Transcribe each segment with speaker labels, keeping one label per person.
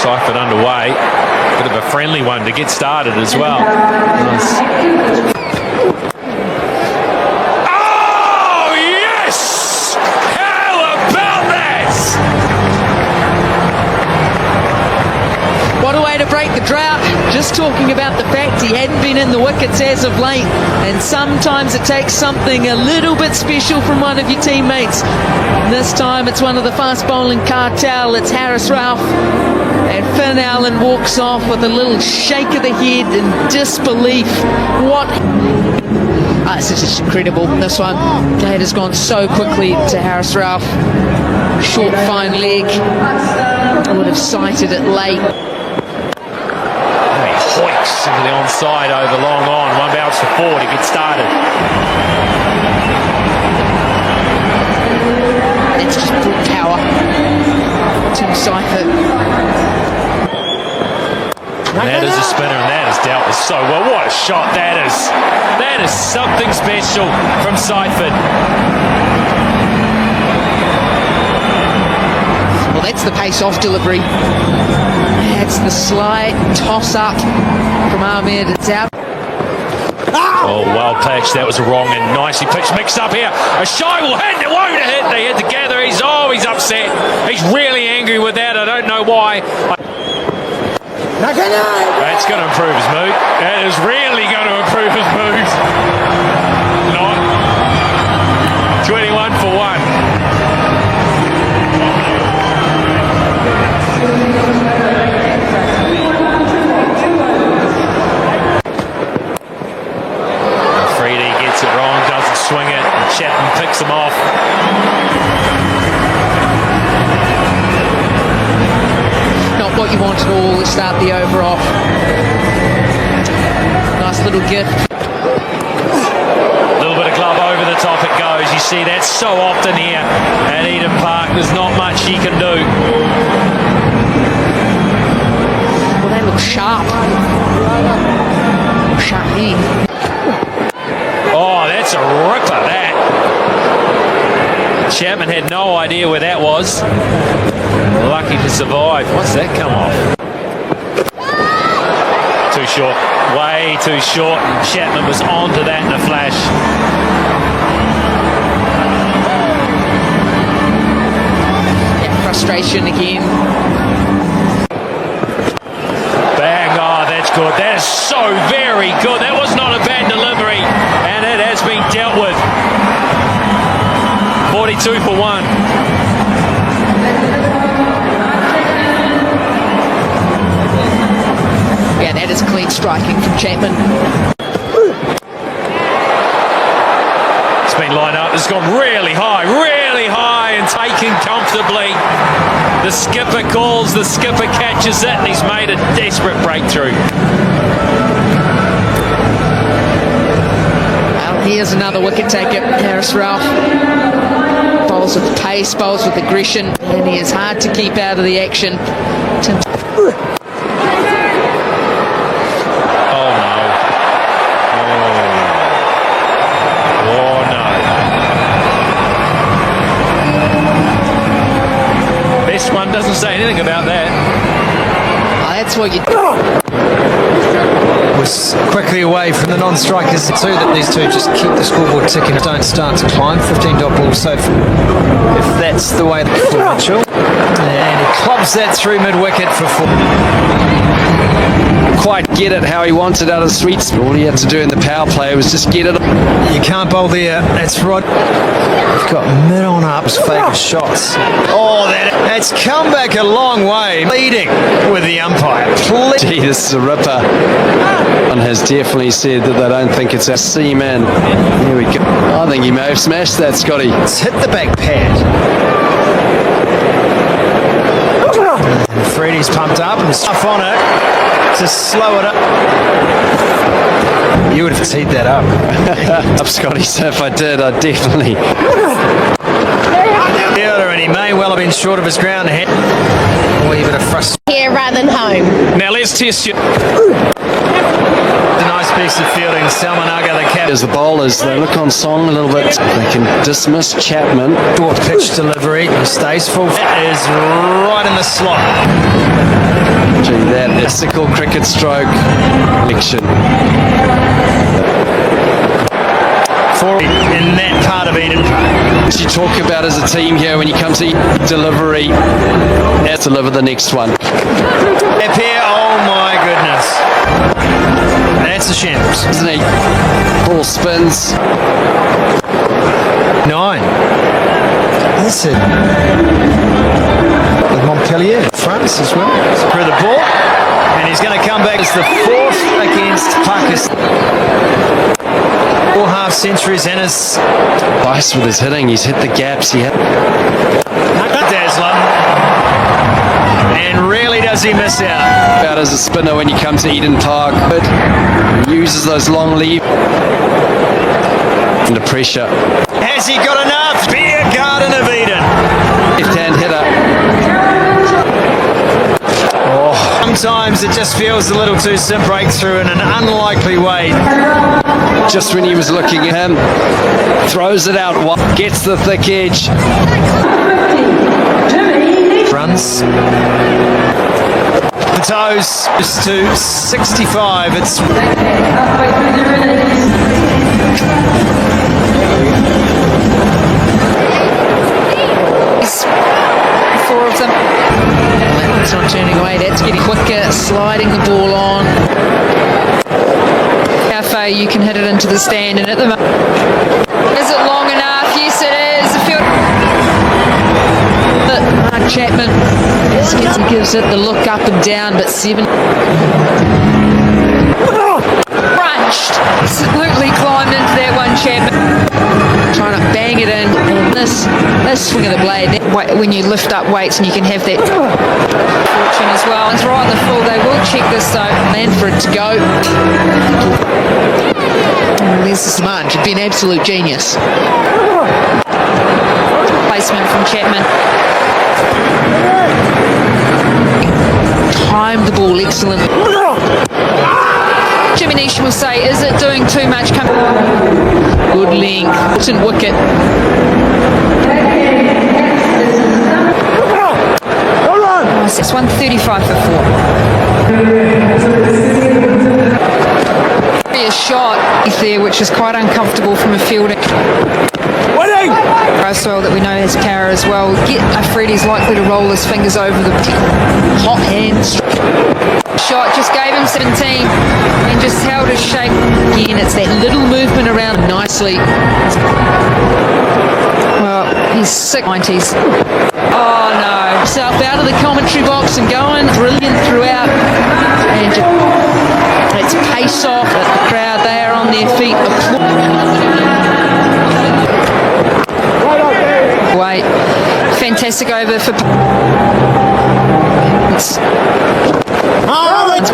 Speaker 1: Seifert underway. Bit of a friendly one to get started as well. Nice. Oh, yes! How about that?
Speaker 2: What a way to break the drought. Just talking about the fact he hadn't been in the wickets as of late, and sometimes it takes something a little bit special from one of your teammates. This time it's one of the fast bowling cartel. It's Harris Ralph, and Finn Allen walks off with a little shake of the head in disbelief. What? This is just incredible, this one. It has gone so quickly to Harris Ralph. Short, fine leg. I would have sighted it late.
Speaker 1: Hoiks into the onside over long on. One bounce for 4 to get started.
Speaker 2: It's just brute power. Tim Seifert.
Speaker 1: That is a spinner, and that is dealt with so well. What a shot that is. That is something special from Seifert.
Speaker 2: Well, that's the pace-off delivery. That's the slide toss-up from Ahmed. It's out.
Speaker 1: Oh, well pitched. That was wrong and nicely pitched. Mixed up here. A shy will hit. It won't hit. They hit together. He's upset. He's really angry with that. I don't know why. That's going to improve his mood. That is really going to improve his mood. Not 21 for 1. Gets it wrong, doesn't swing it, and Chapman picks him off.
Speaker 2: Not what you want at all to start the over off. Nice little gift.
Speaker 1: A little bit of glove over the top it goes. You see that so often here at Eden Park. There's not much he can do.
Speaker 2: Well, they look sharp. Sharp here.
Speaker 1: Oh, that's a ripper, that. Chapman had no idea where that was. Lucky to survive. What's that come off? Too short. Way too short. Chapman was onto that in a flash.
Speaker 2: Yeah, frustration again.
Speaker 1: Bang. Oh, that's good. That is so very good. That was not a bad delivery. And it has been dealt with. 42 for 1.
Speaker 2: Yeah, that is clean striking from Chapman.
Speaker 1: It's been lined up. It's gone really high and taken comfortably. The skipper calls, the skipper catches it, and he's made a desperate breakthrough.
Speaker 2: Here's another wicket taker, Harris Ralph. Bowls with pace, bowls with aggression, and he is hard to keep out of the action.
Speaker 1: Oh no. Oh no. This one doesn't say anything about that.
Speaker 2: Oh, that's what you...
Speaker 3: Was quickly away from the non-strikers too, that these two just keep the scoreboard ticking, don't start to climb. 15 dot ball, so if that's the way for Mitchell, and he clubs that through mid-wicket for 4.
Speaker 4: Quite get it how he wants it out of the sweet spot. All he had to do in the power play was just get it.
Speaker 3: You can't bowl there, that's right. You've got mid on up's favourite shots. Oh, that's come back a long way, leading with the umpire.
Speaker 4: Gee, this is a ripper. One has definitely said that they don't think it's a C-man. Here we go. I think he may have smashed that, Scotty.
Speaker 3: It's hit the back pad. And Freddie's pumped up and stuff on it to slow it up. You would have teed that up.
Speaker 4: Up, Scotty, so if I did, I'd definitely.
Speaker 3: And he may well have been short of his ground ahead. A wee bit of frustration.
Speaker 5: Here rather than home.
Speaker 1: Now let's test you.
Speaker 3: A nice piece of fielding. Salmanaga, the captain.
Speaker 4: As the bowlers, they look on song a little bit. They can dismiss Chapman.
Speaker 3: Short pitch delivery. Stays full. That is right in the slot.
Speaker 4: Gee, that mystical cricket stroke action.
Speaker 3: For in that part of Eden Park.
Speaker 4: You talk about as a team here when you come to delivery. Let's deliver the next one.
Speaker 3: Up here, oh my goodness. That's a shambles.
Speaker 4: Isn't he? Ball spins.
Speaker 3: 9. That's it. With Montpellier, France as well. Through the ball. And he's going to come back as the 4th against Pakistan. 4 half centuries and his
Speaker 4: Vice with his hitting. He's hit the gaps. He hit.
Speaker 3: Dazzler. And really does he miss out.
Speaker 4: Out as a spinner when you come to Eden Park. But he uses those long leaves. Under pressure.
Speaker 3: Has he got enough? Beer Garden of Eden.
Speaker 4: Left-hand hitter.
Speaker 3: Sometimes it just feels a little too soon. Breakthrough in an unlikely way.
Speaker 4: Just when he was looking at him, throws it out, gets the thick edge.
Speaker 3: Runs. The toes is to 65. It's
Speaker 2: Four of them. That one's not turning away. That's getting quicker. Sliding the ball on. How far you can hit it into the stand, and at the moment, is it long enough? Yes, it is. The field. But Mark Chapman gives it the look up and down, but 7. Crunched. Absolutely climbed into that one, Chapman. Trying to bang it in. And this swing of the blade, when you lift up weights and you can have that fortune as well. It's right on the full. They will check this though. Man for it to go. There's the smudge. It'd be an absolute genius. Placement from Chapman. Timed the ball excellent. Jimmy Nish will say, is it doing too much? Good length. Important wicket. It's 135 for 4. A shot there, which is quite uncomfortable from a fielding. Braswell, that we know has power as well. Freddie's likely to roll his fingers over the hot hands. Shot just gave him 17 and just held his shape. Again, it's that little movement around nicely. Well, he's 90s. Oh no. Himself out of the commentary box and going brilliant throughout. And it's pace off at the crowd. They are on their feet. Wait. Fantastic over for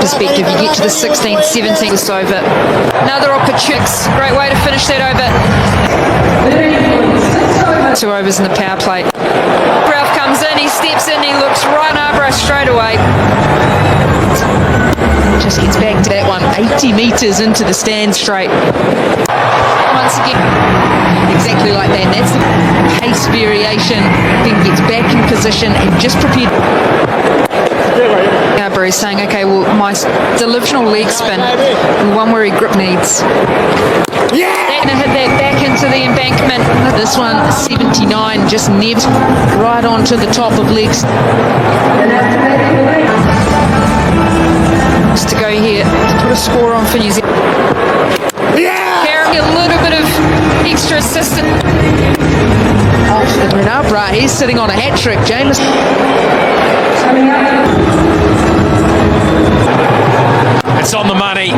Speaker 2: perspective. You get to the 16th, 17th, it's over. Another opportunity. Great way to finish that over. 2 overs in the power play. Ralph comes in, he steps in, he looks right Narborough straight away. Just gets back to that one, 80 metres into the stand straight. Once again, exactly like that. That's the pace variation. Then gets back in position and just prepared. Barry's saying, okay, well, my delusional leg spin, the one where he grip needs. They're going to hit that back into the embankment. This one, 79, just nibbed right onto the top of legs. Just to go here, to put a score on for New Zealand. Carrying a little bit of extra assistance. Renabra, he's sitting on a hat trick. James.
Speaker 1: It's on the money.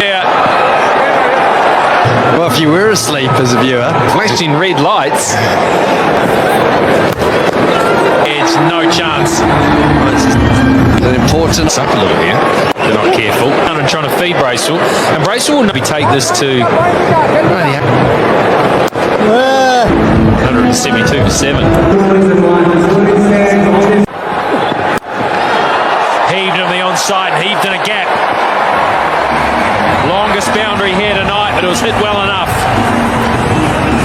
Speaker 1: Yeah.
Speaker 4: Well, if you were asleep as a viewer,
Speaker 1: Flashing red lights. It's no chance.
Speaker 4: an important
Speaker 1: Up a little here. They're not careful. And trying to feed Bracewell. And Bracewell will maybe take this to 172 for 7. Heaved offside and heaved in a gap. Longest boundary here tonight, but it was hit well enough.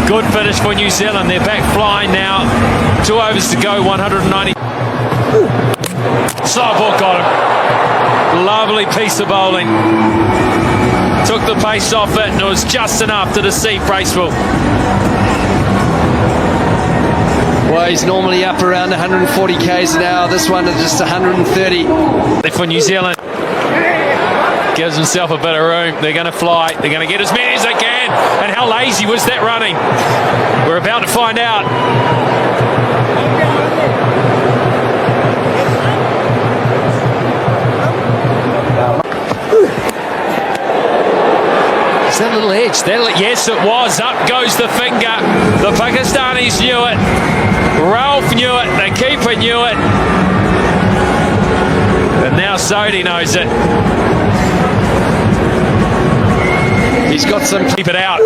Speaker 1: Good finish for New Zealand. They're back flying now. 2 overs to go, 190. Slow ball got him. Lovely piece of bowling. Took the pace off it, and it was just enough to deceive Bracewell.
Speaker 4: Well, he's normally up around 140 k's an hour. This one is just 130.
Speaker 1: For New Zealand, gives himself a bit of room. They're going to fly. They're going to get as many as they can. And how lazy was that running? We're about to find out. Is that little edge? Yes, it was. Up goes the finger. The Pakistanis knew it. Ralph knew it. The keeper knew it. And now Sodhi knows it. He's got some. Keep it out.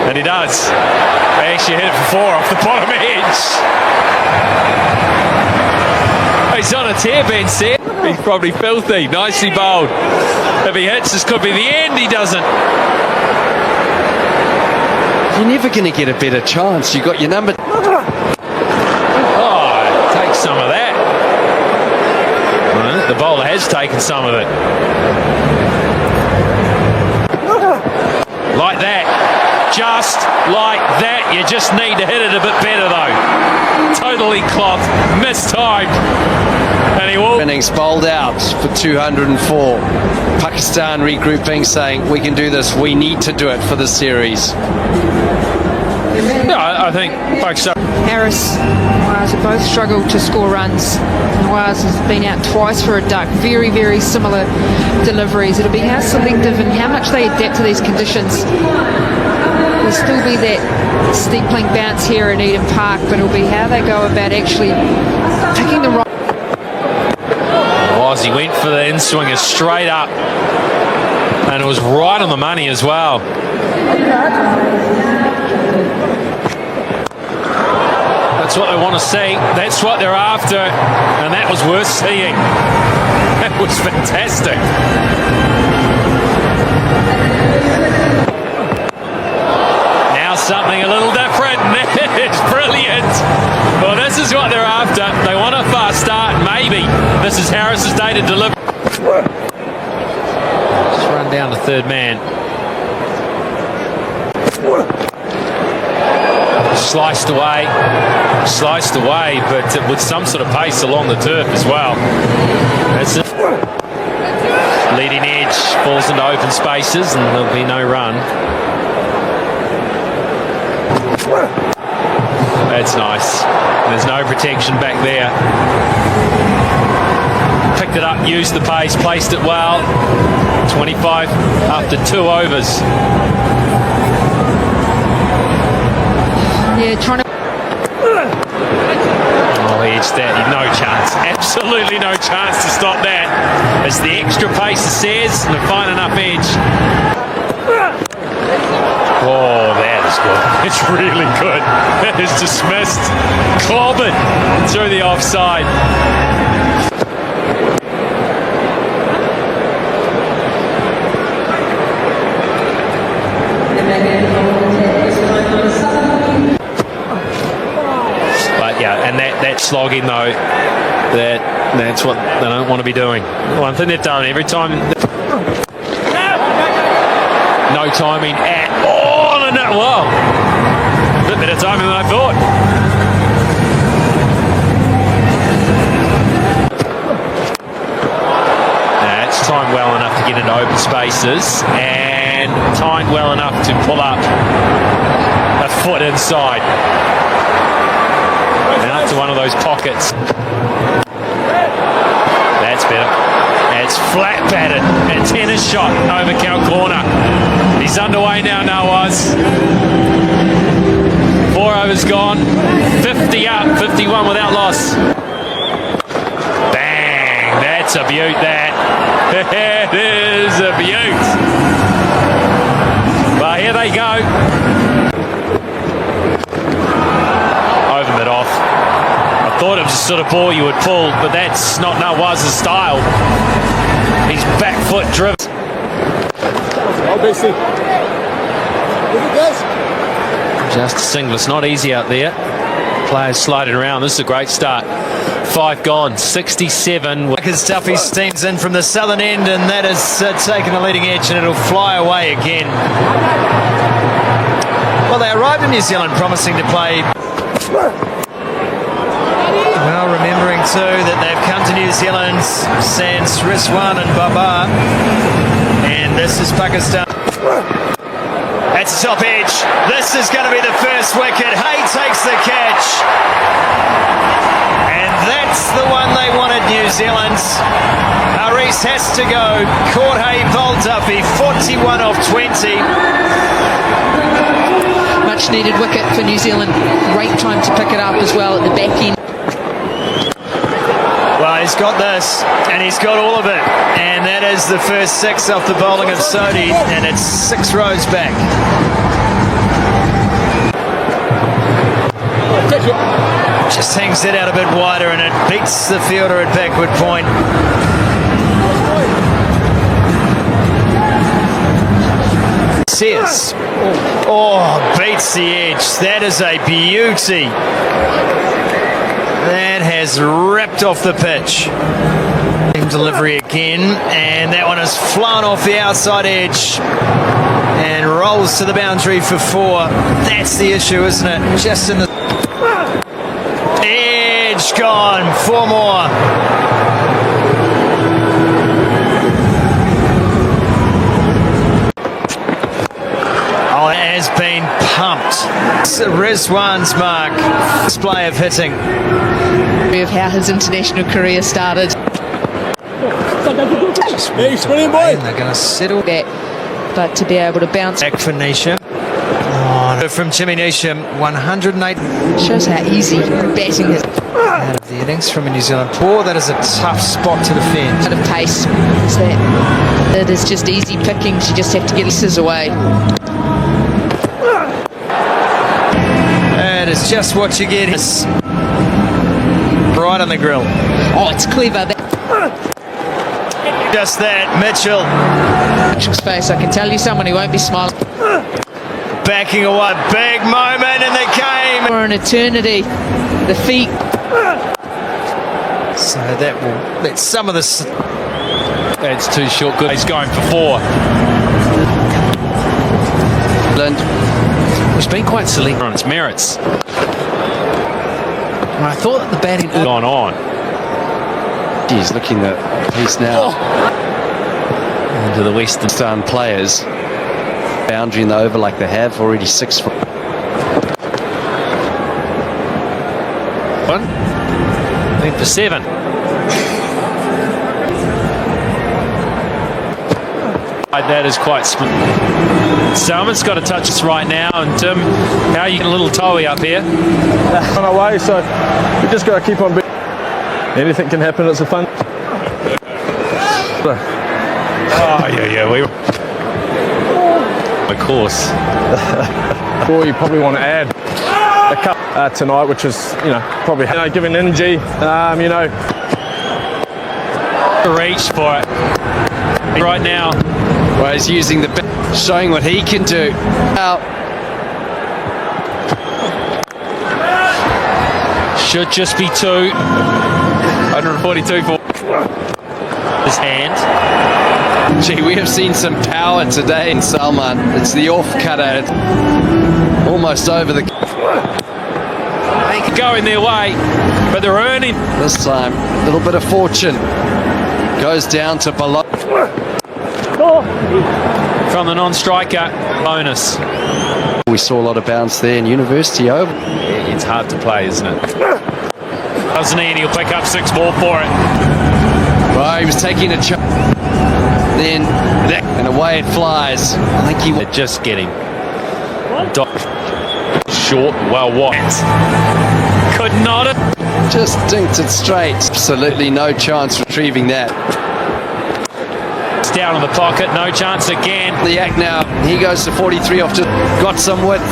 Speaker 1: And he does. They actually hit it for 4 off the bottom edge. He's on a tear, Ben said. He's probably filthy. Nicely bowled. If he hits, this could be the end. He doesn't.
Speaker 4: You're never going to get a better chance. You got your number.
Speaker 1: Oh, take some of that. Well, the bowler has taken some of it. Like that. Just like that. You just need to hit it a bit better, though. Totally cloth. Mistimed. And he will.
Speaker 4: Innings bowled out for 204. Pakistan regrouping, saying, we can do this. We need to do it for the series.
Speaker 1: Yeah, I think Pakistan.
Speaker 5: Harris and Wires have both struggled to score runs. Wires has been out twice for a duck. Very, very similar deliveries. It'll be how selective and how much they adapt to these conditions. There'll still be that steepling bounce here at Eden Park, but it'll be how they go about actually picking the right.
Speaker 1: He went for the in-swinger straight up, and it was right on the money as well. That's what they want to see. That's what they're after, and that was worth seeing. That was fantastic. Now something a little different. It's brilliant. Well, this is what they're after. They want a fast start. Maybe this is Harris's day to deliver. Just run down the third man. Sliced away, but with some sort of pace along the turf as well. That's it. Leading edge falls into open spaces, and there'll be no run. That's nice. There's no protection back there. Picked it up, used the pace, placed it well. 25 after 2 overs.
Speaker 5: Yeah, trying to.
Speaker 1: Oh, he edged that. No chance. Absolutely no chance to stop that. It's the extra pace, it says, and a fine enough edge. Oh, that is good. It's really good. That is dismissed. Clobbered through the offside. But yeah, and that slogging though, that's what they don't want to be doing. One thing they've done every time. No timing at all, and that, well, a bit better timing than I thought. That's timed well enough to get into open spaces, and timed well enough to pull up a foot inside and up to one of those pockets. That's better. It's flat batted. A tennis shot over Cal corner. He's underway now, Nawaz. 4 overs gone. 50 up, 51 without loss. Bang! That's a beaut, that. It is a beaut. Well, here they go. Over mid off. I Thought it was the sort of ball you would pull, but that's not Nawaz's style. He's back foot driven. Just a single. It's not easy out there. Players sliding around. This is a great start. 5 gone, 67.
Speaker 3: As Duffy steams in from the southern end, and that has taken the leading edge, and it'll fly away again. Well, they arrived in New Zealand promising to play. Well, remembering too that they've come to New Zealand sans Rizwan and Baba, and this is Pakistan. That's the top edge. This is going to be the first wicket. Hay takes the catch. And that's the one they wanted, New Zealand. Haris has to go. Caught Hay bowled Duffy, 41 off 20.
Speaker 2: Much needed wicket for New Zealand. Great time to pick it up as well at the back end.
Speaker 3: Well, he's got this, and he's got all of it. And that is the first 6 off the bowling of Sodhi, and it's 6 rows back. Just hangs it out a bit wider, and it beats the fielder at backward point. Sears. Oh, beats the edge. That is a beauty. That has ripped off the pitch. Delivery again, and that one has flown off the outside edge and rolls to the boundary for 4. That's the issue, isn't it? Just in the edge, gone. 4 more. Oh, it has been pumped. Rizwan's mark. Display of hitting.
Speaker 2: Of how his international career started.
Speaker 3: And they're going to settle
Speaker 2: that, but to be able to bounce
Speaker 3: back for Nisham. Oh, from Jimmy Nisham, 108.
Speaker 2: shows how easy batting is.
Speaker 3: Out of the innings from a New Zealand paw. That is a tough spot to defend.
Speaker 2: Out of pace. So it is just easy pickings. You just have to get pieces away.
Speaker 3: That is just what you get. Right on the grill.
Speaker 2: Oh, it's clever.
Speaker 3: Just that, Mitchell.
Speaker 2: Mitchell's face, I can tell you someone who won't be smiling.
Speaker 3: Backing away, big moment in the game.
Speaker 2: For an eternity, the feet.
Speaker 3: So that will let some of this.
Speaker 1: That's too short. Good. He's going for 4. It's been quite select on its merits. And I thought that the batting had gone on.
Speaker 4: He's looking at pace now.
Speaker 1: Into the Western
Speaker 4: Players. Boundary in the over like they have already 6 foot.
Speaker 1: 1. Went for 7. That is quite smooth. Salmon's got to touch us right now, and Tim, how are you getting a little toey up here?
Speaker 6: On our way, so we just got to keep on being. Anything can happen, it's a fun.
Speaker 1: Oh, yeah, we. Of course.
Speaker 6: Or you probably want to add a cup tonight, which is, probably giving energy,
Speaker 1: Reach for it right now.
Speaker 4: Well, he's using the showing what he can do.
Speaker 1: Should just be 2. 142 for his hand.
Speaker 4: Gee, we have seen some power today in Salman. It's the off cutter. Almost over the.
Speaker 1: They could go in their way, but they're earning.
Speaker 4: This time, a little bit of fortune. Goes down to below.
Speaker 1: From the non-striker, bonus.
Speaker 4: We saw a lot of bounce there in University over.
Speaker 1: It's hard to play, isn't it? Doesn't he? And he'll pick up 6 more for it.
Speaker 4: Well, he was taking a chance. Then, and away it flies. I think he
Speaker 1: They're just getting short. Well, what? Could not have.
Speaker 4: just dinked it straight. Absolutely no chance retrieving that.
Speaker 1: It's down in the pocket. No chance again.
Speaker 4: The act now. He goes to 43 off. Just got some width.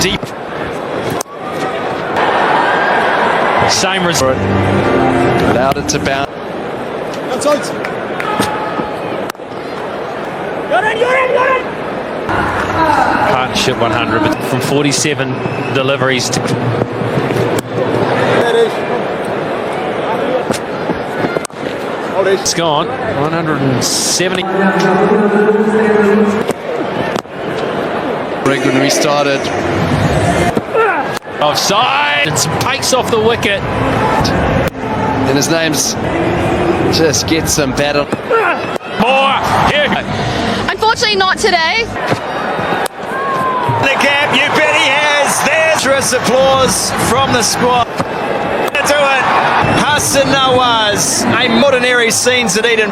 Speaker 4: Deep.
Speaker 1: same result.
Speaker 4: Allowed it to bounce.
Speaker 1: Partnership 100, but from 47 deliveries to it's gone 170.
Speaker 4: Greg when we started.
Speaker 1: Offside. It takes off the wicket.
Speaker 4: And his name's just gets some better.
Speaker 1: More here.
Speaker 7: Unfortunately, not today.
Speaker 3: The gap, you bet he has. There's applause from the squad. To it, Hassan Nawaz, a ordinary scenes at Eden.